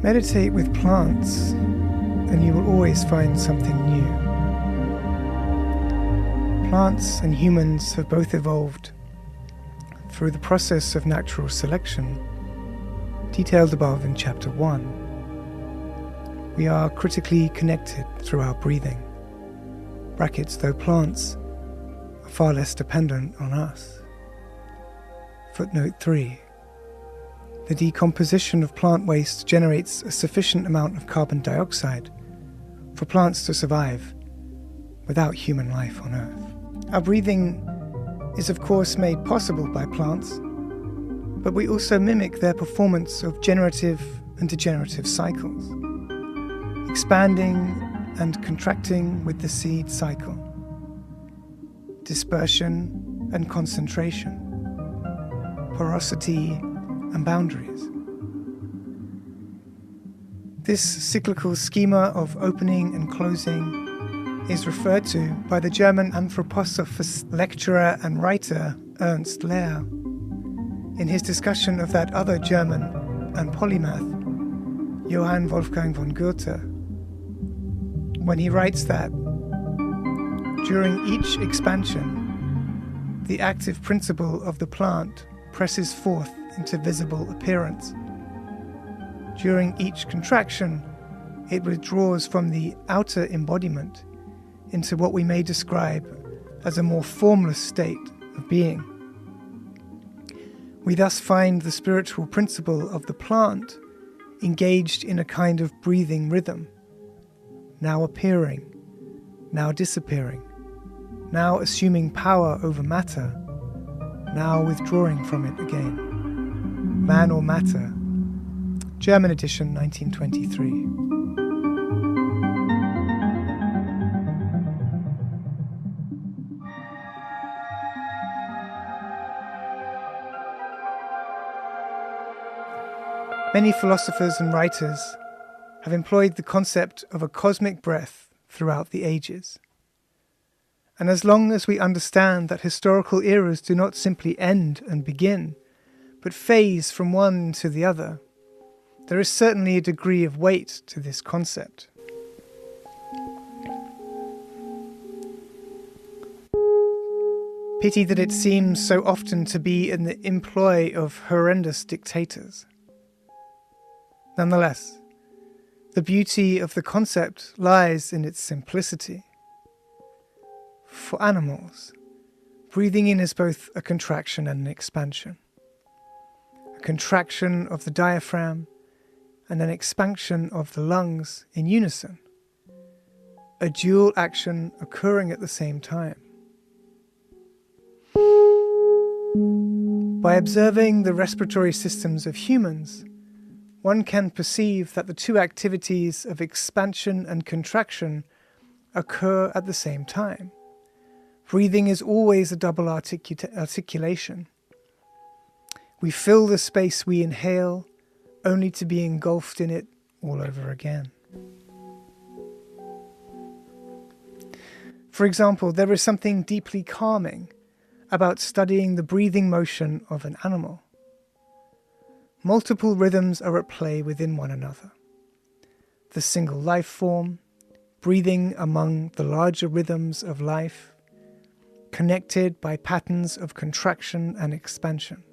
Meditate with plants, and you will always find something new. Plants and humans have both evolved through the process of natural selection, detailed above in Chapter 1. We are critically connected through our breathing, though plants are far less dependent on us. Footnote 3. The decomposition of plant waste generates a sufficient amount of carbon dioxide for plants to survive without human life on Earth. Our breathing is of course made possible by plants, but we also mimic their performance of generative and degenerative cycles, expanding and contracting with the seed cycle, dispersion and concentration, porosity and boundaries. This cyclical schema of opening and closing is referred to by the German anthroposophist lecturer and writer Ernst Lehr in his discussion of that other German and polymath, Johann Wolfgang von Goethe, when he writes that during each expansion, the active principle of the plant presses forth into visible appearance. During each contraction, it withdraws from the outer embodiment into what we may describe as a more formless state of being. We thus find the spiritual principle of the plant engaged in a kind of breathing rhythm, now appearing, now disappearing, now assuming power over matter, now withdrawing from it again. Man or Matter, German edition, 1923. Many philosophers and writers have employed the concept of a cosmic breath throughout the ages. And as long as we understand that historical eras do not simply end and begin, but phase from one to the other, there is certainly a degree of weight to this concept. Pity that it seems so often to be in the employ of horrendous dictators. Nonetheless, the beauty of the concept lies in its simplicity. For animals, breathing in is both a contraction and an expansion. A contraction of the diaphragm and an expansion of the lungs in unison. A dual action occurring at the same time. By observing the respiratory systems of humans, one can perceive that the two activities of expansion and contraction occur at the same time. Breathing is always a double articulation. We fill the space we inhale, only to be engulfed in it all over again. For example, there is something deeply calming about studying the breathing motion of an animal. Multiple rhythms are at play within one another. The single life form, breathing among the larger rhythms of life, connected by patterns of contraction and expansion.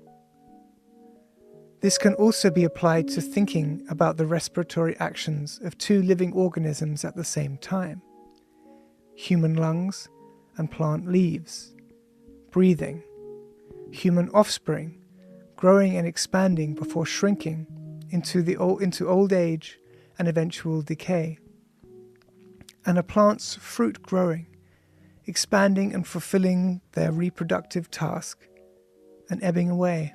This can also be applied to thinking about the respiratory actions of two living organisms at the same time: human lungs and plant leaves, breathing, human offspring, growing and expanding before shrinking into old age and eventual decay, and a plant's fruit growing, expanding and fulfilling their reproductive task, and ebbing away.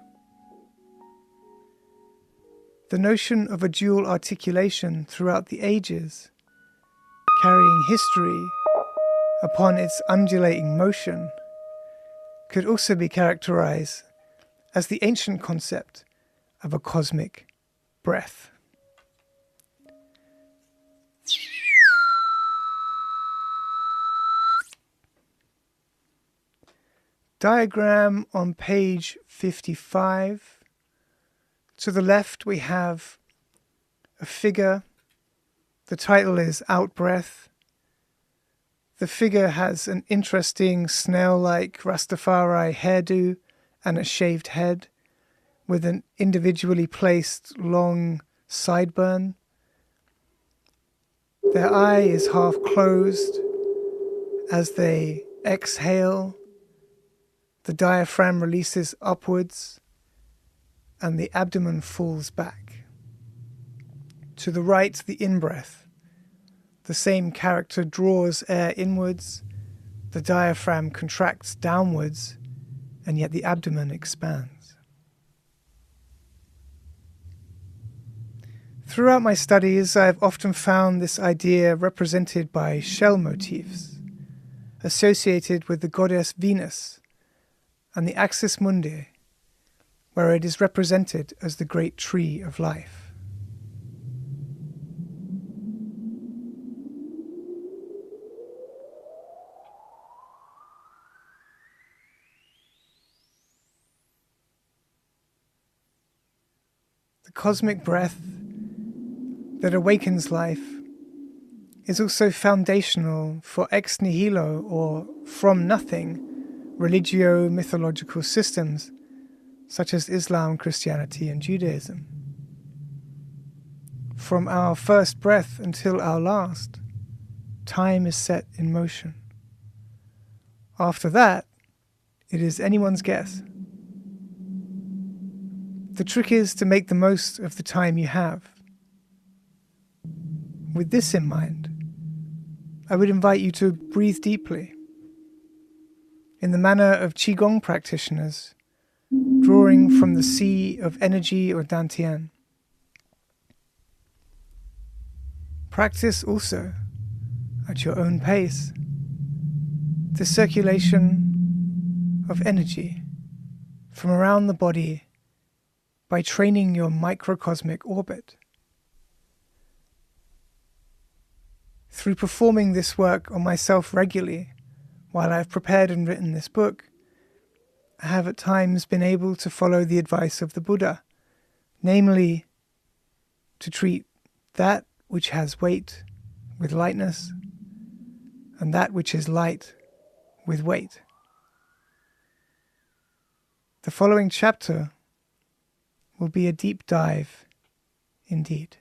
The notion of a dual articulation throughout the ages, carrying history upon its undulating motion, could also be characterized as the ancient concept of a cosmic breath. Diagram on page 55. To the left we have a figure. The title is Out Breath. The figure has an interesting snail-like Rastafari hairdo and a shaved head with an individually placed long sideburn. Their eye is half closed. As they exhale, the diaphragm releases upwards and the abdomen falls back. To the right, the in-breath. The same character draws air inwards, the diaphragm contracts downwards, and yet the abdomen expands. Throughout my studies, I have often found this idea represented by shell motifs, associated with the goddess Venus and the axis mundi, where it is represented as the great tree of life. The cosmic breath that awakens life is also foundational for ex nihilo, or from nothing, religio-mythological systems such as Islam, Christianity, and Judaism. From our first breath until our last, time is set in motion. After that, it is anyone's guess. The trick is to make the most of the time you have. With this in mind, I would invite you to breathe deeply, in the manner of Qigong practitioners, drawing from the sea of energy or dantian. Practice also, at your own pace, the circulation of energy from around the body by training your microcosmic orbit. Through performing this work on myself regularly, while I have prepared and written this book, I have at times been able to follow the advice of the Buddha, namely, to treat that which has weight with lightness, and that which is light with weight. The following chapter will be a deep dive indeed.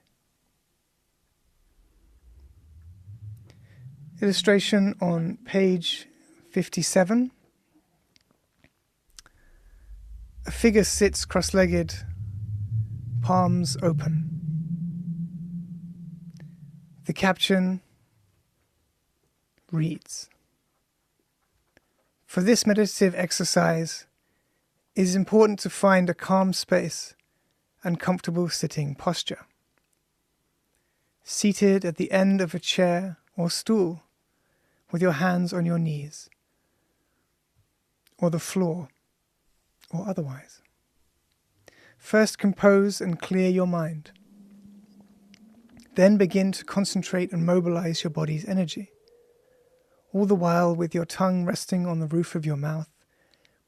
Illustration on page 57. A figure sits cross-legged, palms open. The caption reads, "For this meditative exercise, it is important to find a calm space and comfortable sitting posture. Seated at the end of a chair or stool, with your hands on your knees, or the floor, or otherwise. First compose and clear your mind. Then begin to concentrate and mobilize your body's energy. All the while with your tongue resting on the roof of your mouth,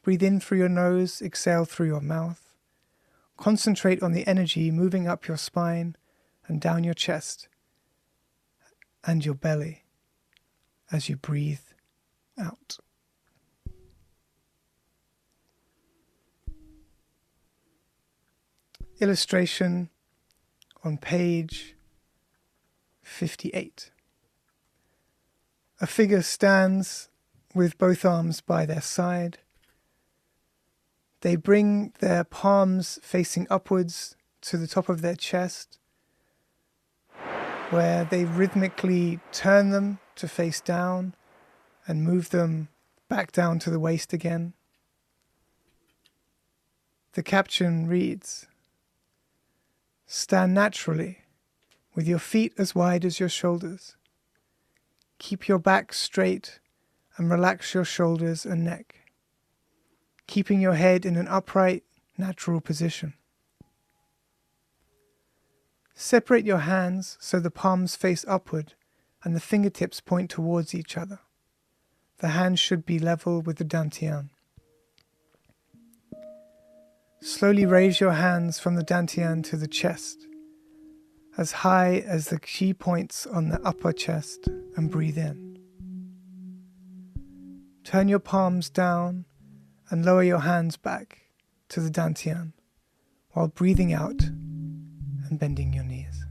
breathe in through your nose, exhale through your mouth. Concentrate on the energy moving up your spine and down your chest and your belly as you breathe out." Illustration on page 58. A figure stands with both arms by their side. They bring their palms facing upwards to the top of their chest, where they rhythmically turn them to face down and move them back down to the waist again. The caption reads, "Stand naturally, with your feet as wide as your shoulders. Keep your back straight and relax your shoulders and neck, keeping your head in an upright, natural position. Separate your hands so the palms face upward and the fingertips point towards each other. The hands should be level with the dantian. Slowly raise your hands from the dantian to the chest as high as the key points on the upper chest, and breathe in. Turn your palms down and lower your hands back to the dantian while breathing out and bending your knees.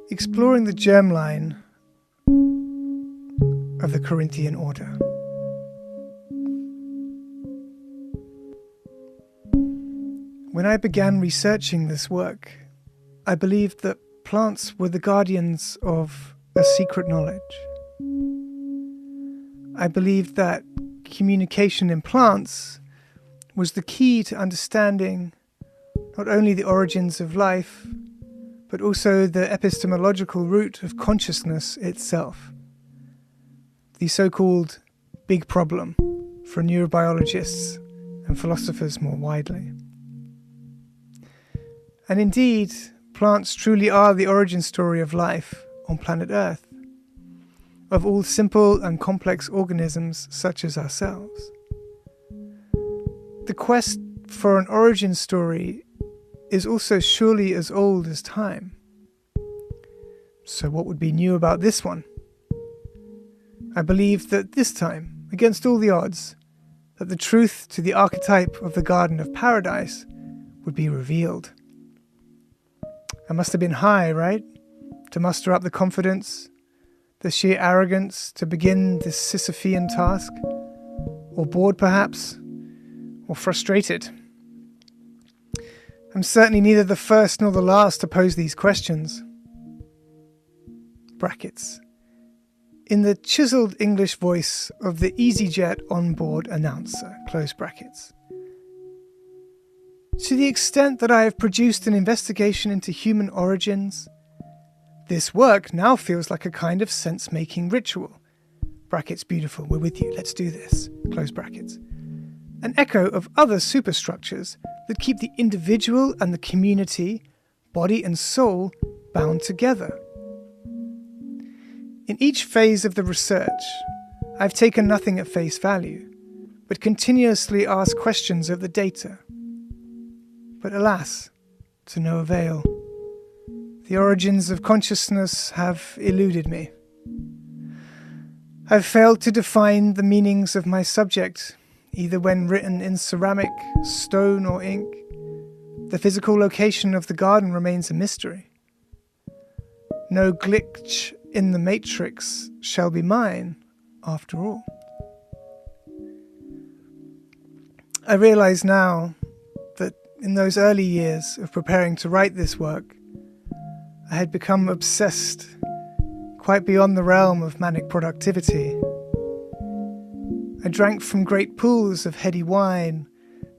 Exploring the germline of the Corinthian order. When I began researching this work, I believed that plants were the guardians of a secret knowledge. I believed that communication in plants was the key to understanding not only the origins of life, but also the epistemological root of consciousness itself. The so-called big problem for neurobiologists and philosophers more widely. And indeed, plants truly are the origin story of life on planet Earth, of all simple and complex organisms such as ourselves. The quest for an origin story is also surely as old as time. So what would be new about this one? I believe that this time, against all the odds, that the truth to the archetype of the Garden of Paradise would be revealed. I must have been high, right? To muster up the confidence, the sheer arrogance to begin this Sisyphean task? Or bored perhaps? Or frustrated? I'm certainly neither the first nor the last to pose these questions. Brackets. In the chiselled English voice of the EasyJet onboard announcer, close brackets. To the extent that I have produced an investigation into human origins, this work now feels like a kind of sense-making ritual. Brackets, beautiful, we're with you, let's do this, close brackets. An echo of other superstructures that keep the individual and the community, body and soul, bound together. In each phase of the research, I've taken nothing at face value, but continuously asked questions of the data. But alas, to no avail. The origins of consciousness have eluded me. I've failed to define the meanings of my subject, either when written in ceramic, stone or ink. The physical location of the garden remains a mystery. No glitch in the matrix shall be mine, after all. I realize now that in those early years of preparing to write this work, I had become obsessed, quite beyond the realm of manic productivity. I drank from great pools of heady wine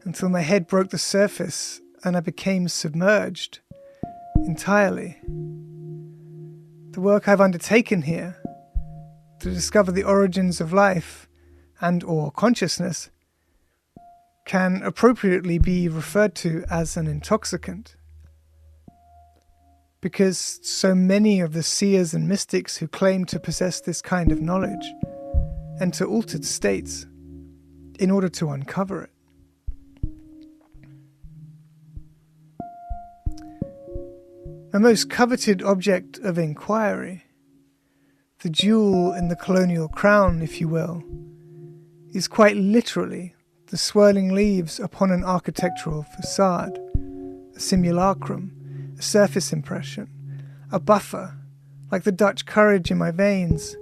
until my head broke the surface and I became submerged entirely. The work I've undertaken here, to discover the origins of life and or consciousness, can appropriately be referred to as an intoxicant. Because so many of the seers and mystics who claim to possess this kind of knowledge enter altered states in order to uncover it. My most coveted object of inquiry, the jewel in the colonial crown, if you will, is quite literally the swirling leaves upon an architectural facade, a simulacrum, a surface impression, a buffer, like the Dutch courage in my veins.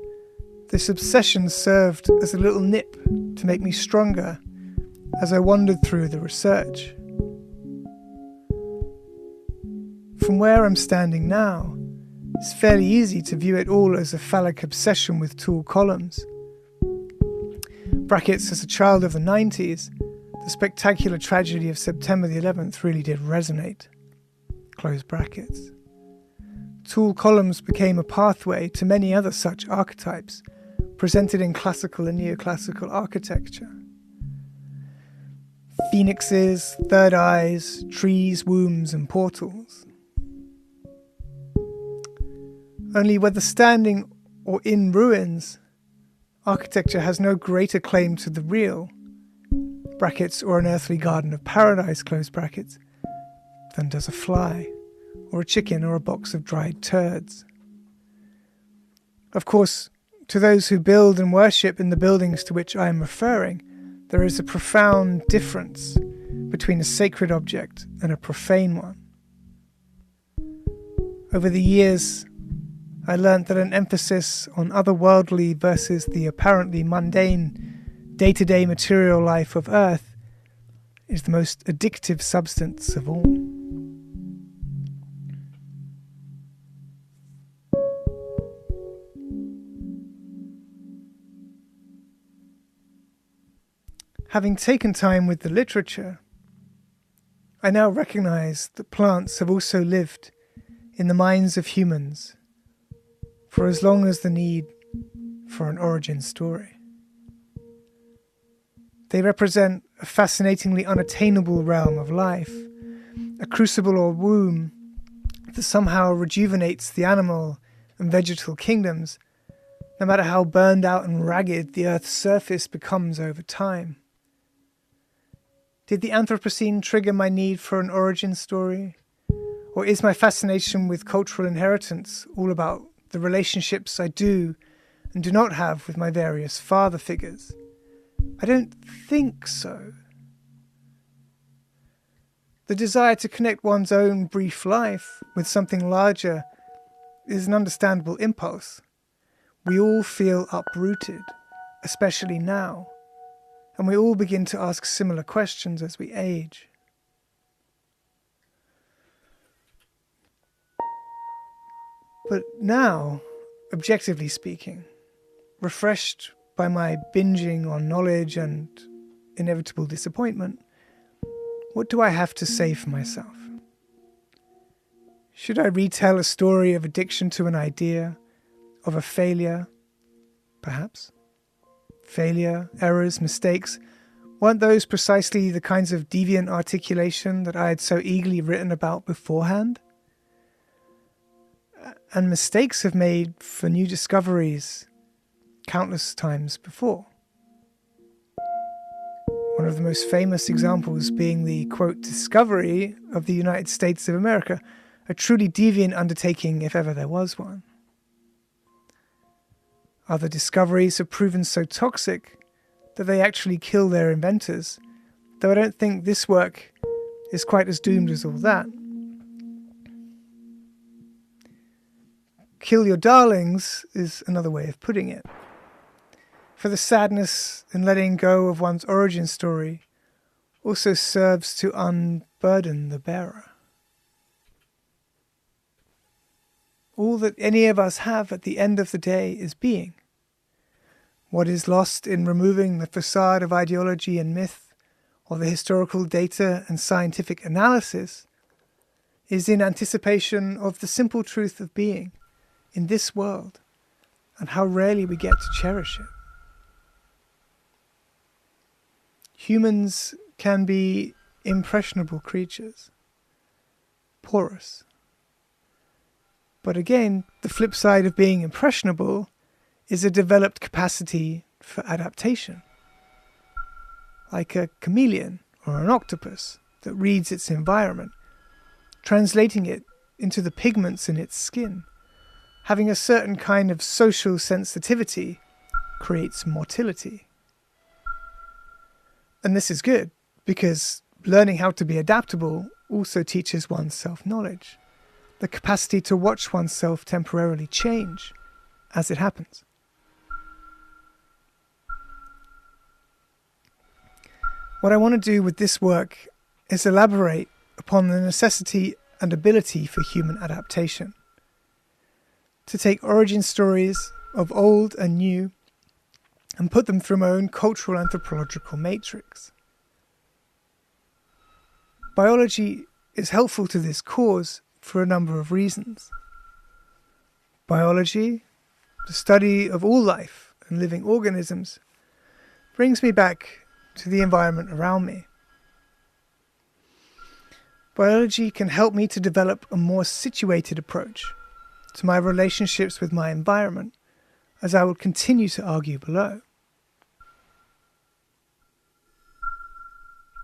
This obsession served as a little nip to make me stronger as I wandered through the research. From where I'm standing now, it's fairly easy to view it all as a phallic obsession with tall columns. Brackets, as a child of the 90s, the spectacular tragedy of September the 11th really did resonate. Close brackets. Tall columns became a pathway to many other such archetypes, presented in classical and neoclassical architecture. Phoenixes, third eyes, trees, wombs, and portals. Only whether standing or in ruins, architecture has no greater claim to the real, brackets, or an earthly garden of paradise, close brackets, than does a fly, or a chicken, or a box of dried turds. Of course, to those who build and worship in the buildings to which I am referring, there is a profound difference between a sacred object and a profane one. Over the years, I learnt that an emphasis on otherworldly versus the apparently mundane, day-to-day material life of Earth is the most addictive substance of all. Having taken time with the literature, I now recognize that plants have also lived in the minds of humans for as long as the need for an origin story. They represent a fascinatingly unattainable realm of life, a crucible or womb that somehow rejuvenates the animal and vegetal kingdoms, no matter how burned out and ragged the Earth's surface becomes over time. Did the Anthropocene trigger my need for an origin story? Or is my fascination with cultural inheritance all about the relationships I do and do not have with my various father figures? I don't think so. The desire to connect one's own brief life with something larger is an understandable impulse. We all feel uprooted, especially now, and we all begin to ask similar questions as we age. But now, objectively speaking, refreshed by my binging on knowledge and inevitable disappointment, what do I have to say for myself? Should I retell a story of addiction to an idea, of a failure, perhaps? Failure, errors, mistakes, weren't those precisely the kinds of deviant articulation that I had so eagerly written about beforehand? And mistakes have made for new discoveries countless times before. One of the most famous examples being the, quote, discovery of the United States of America, a truly deviant undertaking if ever there was one. Other discoveries have proven so toxic that they actually kill their inventors, though I don't think this work is quite as doomed as all that. Kill your darlings is another way of putting it. For the sadness in letting go of one's origin story also serves to unburden the bearer. All that any of us have at the end of the day is being. What is lost in removing the facade of ideology and myth, or the historical data and scientific analysis, is in anticipation of the simple truth of being in this world, and how rarely we get to cherish it. Humans can be impressionable creatures, porous. But again, the flip side of being impressionable is a developed capacity for adaptation. Like a chameleon or an octopus that reads its environment, translating it into the pigments in its skin. Having a certain kind of social sensitivity creates motility. And this is good, because learning how to be adaptable also teaches one's self-knowledge, the capacity to watch oneself temporarily change as it happens. What I want to do with this work is elaborate upon the necessity and ability for human adaptation. To take origin stories of old and new and put them through my own cultural anthropological matrix. Biology is helpful to this cause for a number of reasons. Biology, the study of all life and living organisms, brings me back to the environment around me. Biology can help me to develop a more situated approach to my relationships with my environment, as I will continue to argue below.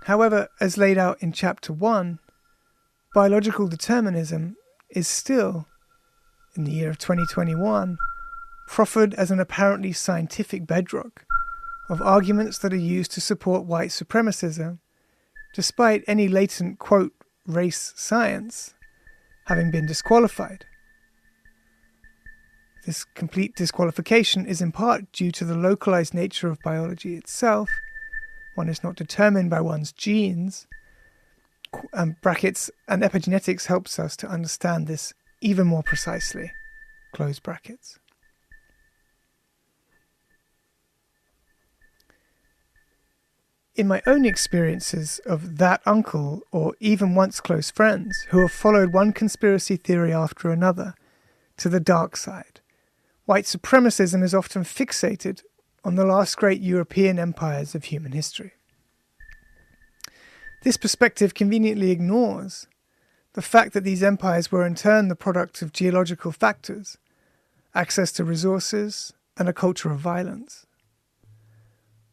However, as laid out in Chapter 1, biological determinism is still, in the year of 2021, proffered as an apparently scientific bedrock of arguments that are used to support white supremacism, despite any latent, quote, race science having been disqualified. This complete disqualification is in part due to the localized nature of biology itself. One is not determined by one's genes. Brackets, and epigenetics helps us to understand this even more precisely. Close brackets. In my own experiences of that uncle, or even once close friends, who have followed one conspiracy theory after another to the dark side, white supremacism is often fixated on the last great European empires of human history. This perspective conveniently ignores the fact that these empires were in turn the product of geological factors, access to resources, and a culture of violence.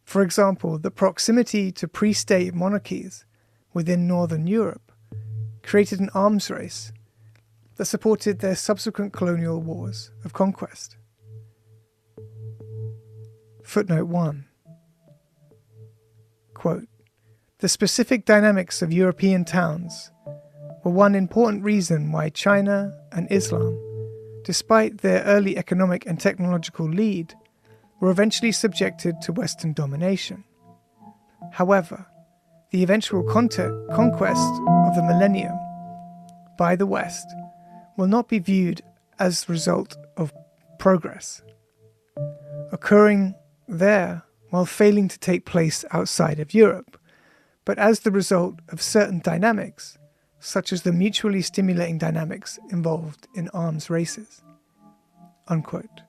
For example, the proximity to pre-state monarchies within Northern Europe created an arms race that supported their subsequent colonial wars of conquest. Footnote 1. Quote, "The specific dynamics of European towns were one important reason why China and Islam, despite their early economic and technological lead, were eventually subjected to Western domination. However, the eventual conquest of the millennium by the West will not be viewed as a result of progress occurring there while failing to take place outside of Europe, but as the result of certain dynamics, such as the mutually stimulating dynamics involved in arms races." Unquote.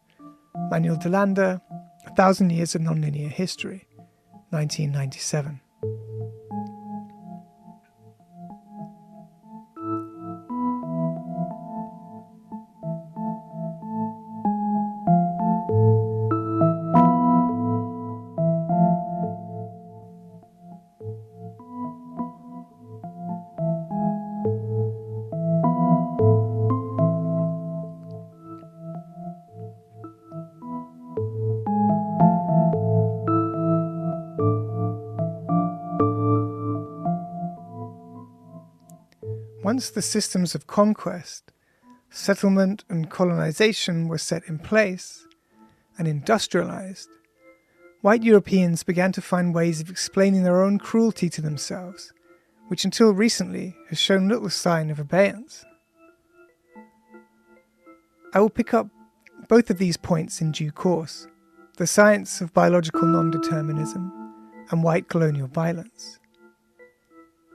Manuel de Landa, 1,000 Years of Nonlinear History, 1997. Once the systems of conquest, settlement and colonization were set in place and industrialized, white Europeans began to find ways of explaining their own cruelty to themselves, which until recently has shown little sign of abeyance. I will pick up both of these points in due course: the science of biological non-determinism and white colonial violence.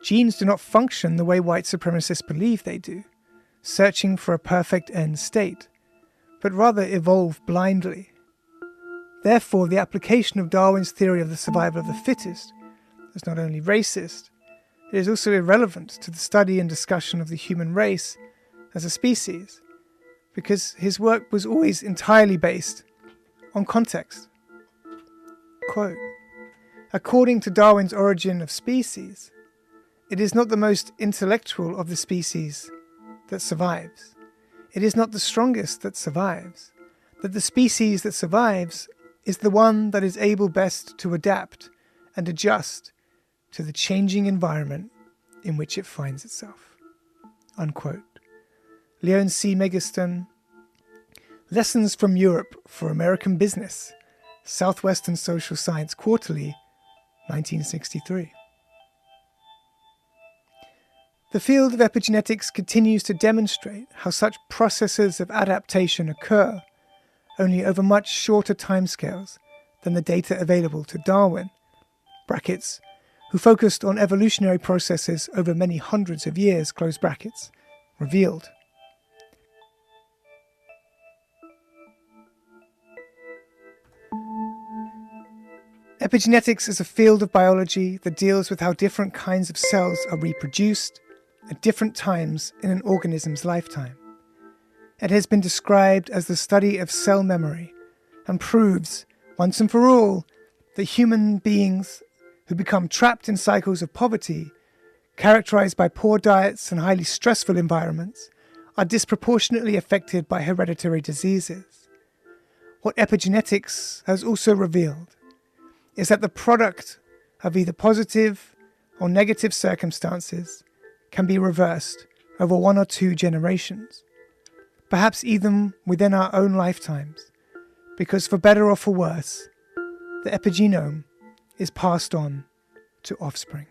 Genes do not function the way white supremacists believe they do, searching for a perfect end state, but rather evolve blindly. Therefore, the application of Darwin's theory of the survival of the fittest is not only racist, it is also irrelevant to the study and discussion of the human race as a species, because his work was always entirely based on context. Quote, "According to Darwin's Origin of Species, it is not the most intellectual of the species that survives. It is not the strongest that survives. That the species that survives is the one that is able best to adapt and adjust to the changing environment in which it finds itself." Unquote. Leon C. Megiston, Lessons from Europe for American Business, Southwestern Social Science Quarterly, 1963. The field of epigenetics continues to demonstrate how such processes of adaptation occur, only over much shorter timescales than the data available to Darwin, brackets, who focused on evolutionary processes over many hundreds of years, close brackets, revealed. Epigenetics is a field of biology that deals with how different kinds of cells are reproduced at different times in an organism's lifetime. It has been described as the study of cell memory and proves, once and for all, that human beings who become trapped in cycles of poverty, characterized by poor diets and highly stressful environments, are disproportionately affected by hereditary diseases. What epigenetics has also revealed is that the product of either positive or negative circumstances can be reversed over 1 or 2 generations, perhaps even within our own lifetimes, because for better or for worse, the epigenome is passed on to offspring.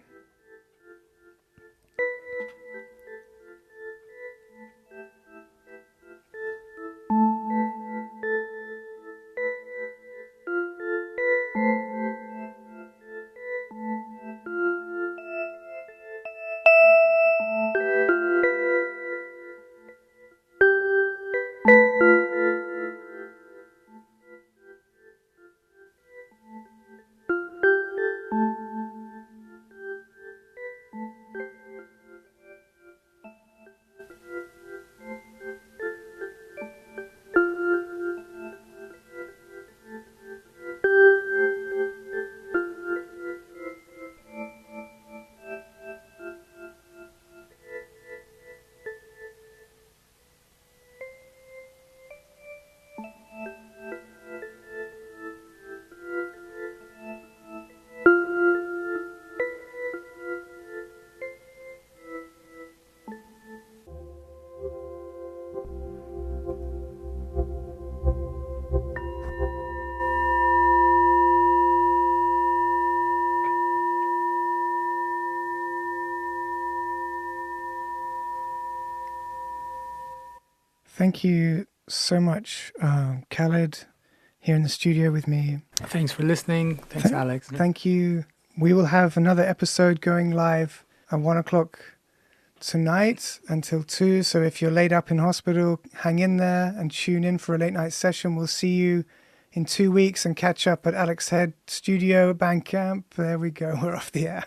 Thank you so much, Khaled, here in the studio with me. Thanks for listening. Thanks, Alex. Thank you. We will have another episode going live at 1 o'clock tonight until 2. So if you're laid up in hospital, hang in there and tune in for a late night session. We'll see you in 2 weeks and catch up at Alex Head Studio at Bandcamp. There we go. We're off the air.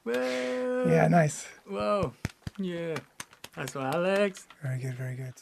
Whoa. Yeah, nice. Whoa. Yeah. That's what, Alex. Very good, very good.